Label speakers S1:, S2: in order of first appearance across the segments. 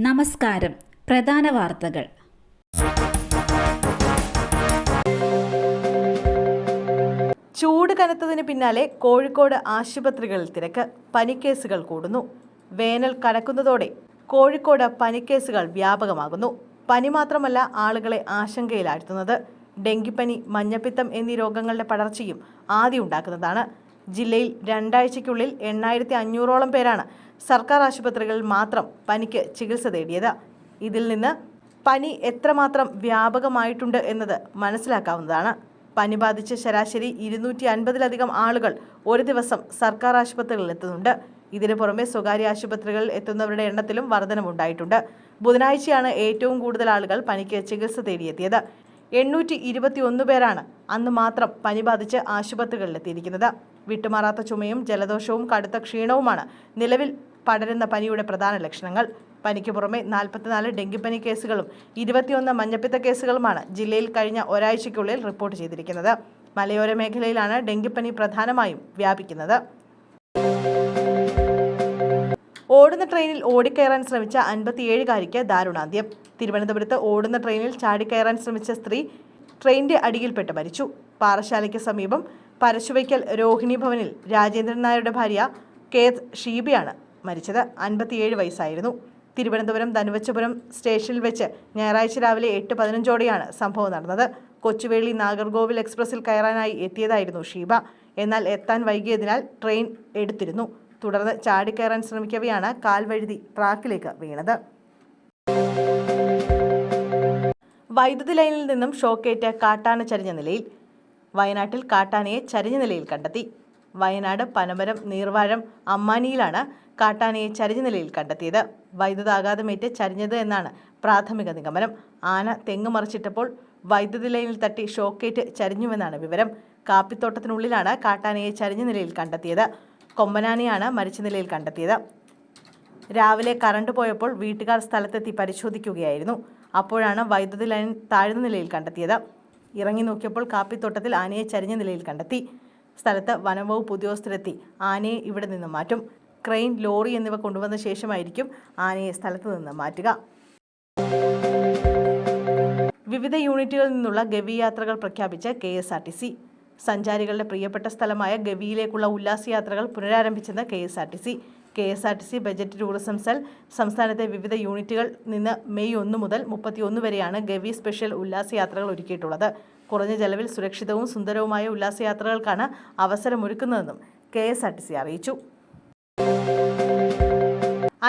S1: നമസ്കാരം. പ്രധാന വാർത്തകൾ.
S2: ചൂട് കനത്തതിന് പിന്നാലെ കോഴിക്കോട് ആശുപത്രികളിൽ തിരക്ക്. പനിക്കേസുകൾ കൂടുന്നു. വേനൽ കനക്കുന്നതോടെ കോഴിക്കോട് പനിക്കേസുകൾ വ്യാപകമാകുന്നു. പനി മാത്രമല്ല ആളുകളെ ആശങ്കയിലാഴ്ത്തുന്നത്. ഡെങ്കിപ്പനി, മഞ്ഞപ്പിത്തം എന്നീ രോഗങ്ങളുടെ പടർച്ചയും ആദ്യം ഉണ്ടാക്കുന്നതാണ്. ജില്ലയിൽ 2 ആഴ്ചയ്ക്കുള്ളിൽ 8500ഓളം പേരാണ് സർക്കാർ ആശുപത്രികളിൽ മാത്രം പനിക്ക് ചികിത്സ തേടിയത്. ഇതിൽ നിന്ന് പനി എത്രമാത്രം വ്യാപകമായിട്ടുണ്ട് എന്നത് മനസ്സിലാക്കാവുന്നതാണ്. പനി ബാധിച്ച് ശരാശരി 250ലധികം ആളുകൾ ഒരു ദിവസം സർക്കാർ ആശുപത്രികളിൽ എത്തുന്നുണ്ട്. ഇതിനു പുറമെ സ്വകാര്യ ആശുപത്രികളിൽ എത്തുന്നവരുടെ എണ്ണത്തിലും വർധനമുണ്ടായിട്ടുണ്ട്. ബുധനാഴ്ചയാണ് ഏറ്റവും കൂടുതൽ ആളുകൾ പനിക്ക് ചികിത്സ തേടിയെത്തിയത്. 821 പേരാണ് അന്ന് മാത്രം പനി ബാധിച്ച് ആശുപത്രികളിലെത്തിയിരിക്കുന്നത്. വിട്ടുമാറാത്ത ചുമയും ജലദോഷവും കടുത്ത ക്ഷീണവുമാണ് നിലവിൽ പടരുന്ന പനിയുടെ പ്രധാന ലക്ഷണങ്ങൾ. പനിക്ക് പുറമെ 44 ഡെങ്കിപ്പനി കേസുകളും 21 മഞ്ഞപ്പിത്ത കേസുകളുമാണ് ജില്ലയിൽ കഴിഞ്ഞ ഒരാഴ്ചയ്ക്കുള്ളിൽ റിപ്പോർട്ട് ചെയ്തിരിക്കുന്നത്. മലയോര മേഖലയിലാണ് ഡെങ്കിപ്പനി പ്രധാനമായും വ്യാപിക്കുന്നത്. ഓടുന്ന ട്രെയിനിൽ ഓടിക്കയറാൻ ശ്രമിച്ച 57കാരിക്ക് ദാരുണാന്ത്യം. തിരുവനന്തപുരത്ത് ഓടുന്ന ട്രെയിനിൽ ചാടിക്കയറാൻ ശ്രമിച്ച സ്ത്രീ ട്രെയിനിന്റെ അടിയിൽപ്പെട്ട് മരിച്ചു. പാറശാലയ്ക്ക് സമീപം പരശുവയ്ക്കൽ രോഹിണി ഭവനിൽ രാജേന്ദ്രൻ നായരുടെ ഭാര്യ കേത് ഷീബയാണ് മരിച്ചത്. 57 വയസ്സായിരുന്നു. തിരുവനന്തപുരം ധനുവച്ചപുരം സ്റ്റേഷനിൽ വെച്ച് ഞായറാഴ്ച രാവിലെ 8:15ഓടെയാണ് സംഭവം നടന്നത്. കൊച്ചുവേളി നാഗർകോവിൽ എക്സ്പ്രസിൽ കയറാനായി എത്തിയതായിരുന്നു ഷീബ. എന്നാൽ എത്താൻ വൈകിയതിനാൽ ട്രെയിൻ എടുത്തിരുന്നു. തുടർന്ന് ചാടിക്കയറാൻ ശ്രമിക്കവെയാണ് കാൽ വഴുതി ട്രാക്കിലേക്ക് വീണത്. വൈദ്യുതി ലൈനിൽ നിന്നും ഷോക്കേറ്റ് കാട്ടാന ചരിഞ്ഞ നിലയിൽ. വയനാട്ടിൽ കാട്ടാനയെ ചരിഞ്ഞ നിലയിൽ കണ്ടെത്തി. വയനാട് പനമരം നീർവാഴം അമ്മാനിയിലാണ് കാട്ടാനയെ ചരിഞ്ഞ നിലയിൽ കണ്ടെത്തിയത്. വൈദ്യുതാഘാതമേറ്റ് ചരിഞ്ഞത് എന്നാണ് പ്രാഥമിക നിഗമനം. ആന തെങ്ങ് മറിച്ചിട്ടപ്പോൾ വൈദ്യുതി ലൈനിൽ തട്ടി ഷോക്കേറ്റ് ചരിഞ്ഞുവെന്നാണ് വിവരം. കാപ്പിത്തോട്ടത്തിനുള്ളിലാണ് കാട്ടാനയെ ചരിഞ്ഞ നിലയിൽ കണ്ടെത്തിയത്. കൊമ്പനാനയാണ് മരിച്ച നിലയിൽ കണ്ടെത്തിയത്. രാവിലെ കറണ്ട് പോയപ്പോൾ വീട്ടുകാർ സ്ഥലത്തെത്തി പരിശോധിക്കുകയായിരുന്നു. അപ്പോഴാണ് വൈദ്യുതി ലൈൻ താഴ്ന്ന നിലയിൽ കണ്ടെത്തിയത്. ഇറങ്ങി നോക്കിയപ്പോൾ കാപ്പിത്തോട്ടത്തിൽ ആനയെ ചരിഞ്ഞ നിലയിൽ കണ്ടെത്തി. സ്ഥലത്ത് വനംവകുപ്പ് ഉദ്യോഗസ്ഥരെത്തി ആനയെ ഇവിടെ നിന്ന് മാറ്റും. ക്രെയിൻ, ലോറി എന്നിവ കൊണ്ടുവന്ന ശേഷമായിരിക്കും ആനയെ സ്ഥലത്ത് നിന്ന് മാറ്റുക. വിവിധ യൂണിറ്റുകളിൽ നിന്നുള്ള ഗവി യാത്രകൾ പ്രഖ്യാപിച്ച് KSRTC. സഞ്ചാരികളുടെ പ്രിയപ്പെട്ട സ്ഥലമായ ഗവിയിലേക്കുള്ള ഉല്ലാസയാത്രകൾ പുനരാരംഭിച്ചെന്ന് KSRTC. KSRTC budget tourism cell സംസ്ഥാനത്തെ വിവിധ യൂണിറ്റുകളിൽ നിന്ന് മെയ് 1 മുതൽ 31 വരെയാണ് ഗവി സ്പെഷ്യൽ ഉല്ലാസയാത്രകൾ ഒരുക്കിയിട്ടുള്ളത്. കുറഞ്ഞ ചെലവിൽ സുരക്ഷിതവും സുന്ദരവുമായ ഉല്ലാസയാത്രകൾക്കാണ് അവസരമൊരുക്കുന്നതെന്നും KSRTC അറിയിച്ചു.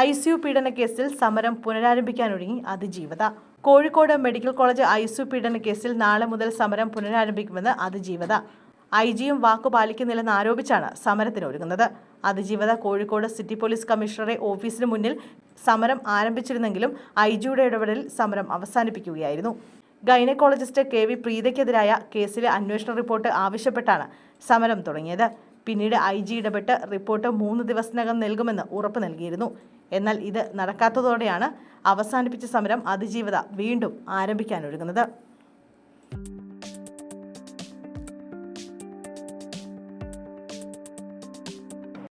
S2: ICU പീഡനക്കേസിൽ സമരം പുനരാരംഭിക്കാനൊരുങ്ങി അതിജീവത. കോഴിക്കോട് മെഡിക്കൽ കോളേജ് ICU പീഡനക്കേസിൽ നാളെ മുതൽ സമരം പുനരാരംഭിക്കുമെന്ന് അതിജീവത. IG-യും വാക്കു പാലിക്കുന്നില്ലെന്ന് ആരോപിച്ചാണ് സമരത്തിനൊരുങ്ങുന്നത്. അതിജീവത കോഴിക്കോട് സിറ്റി പോലീസ് കമ്മീഷണറെ ഓഫീസിന് മുന്നിൽ സമരം ആരംഭിച്ചിരുന്നെങ്കിലും IG-യുടെ ഇടപെടലിൽ സമരം അവസാനിപ്പിക്കുകയായിരുന്നു. ഗൈനക്കോളജിസ്റ്റ് KV പ്രീതയ്ക്കെതിരായ കേസിലെ അന്വേഷണ റിപ്പോർട്ട് ആവശ്യപ്പെട്ടാണ് സമരം തുടങ്ങിയത്. പിന്നീട് IG ഇടപെട്ട് റിപ്പോർട്ട് 3 ദിവസത്തിനകം നൽകുമെന്ന് ഉറപ്പ് നൽകിയിരുന്നു. എന്നാൽ ഇത് നടക്കാത്തതോടെയാണ് അവസാനിപ്പിച്ച സമരം അതിജീവത വീണ്ടും ആരംഭിക്കാനൊരുങ്ങുന്നത്.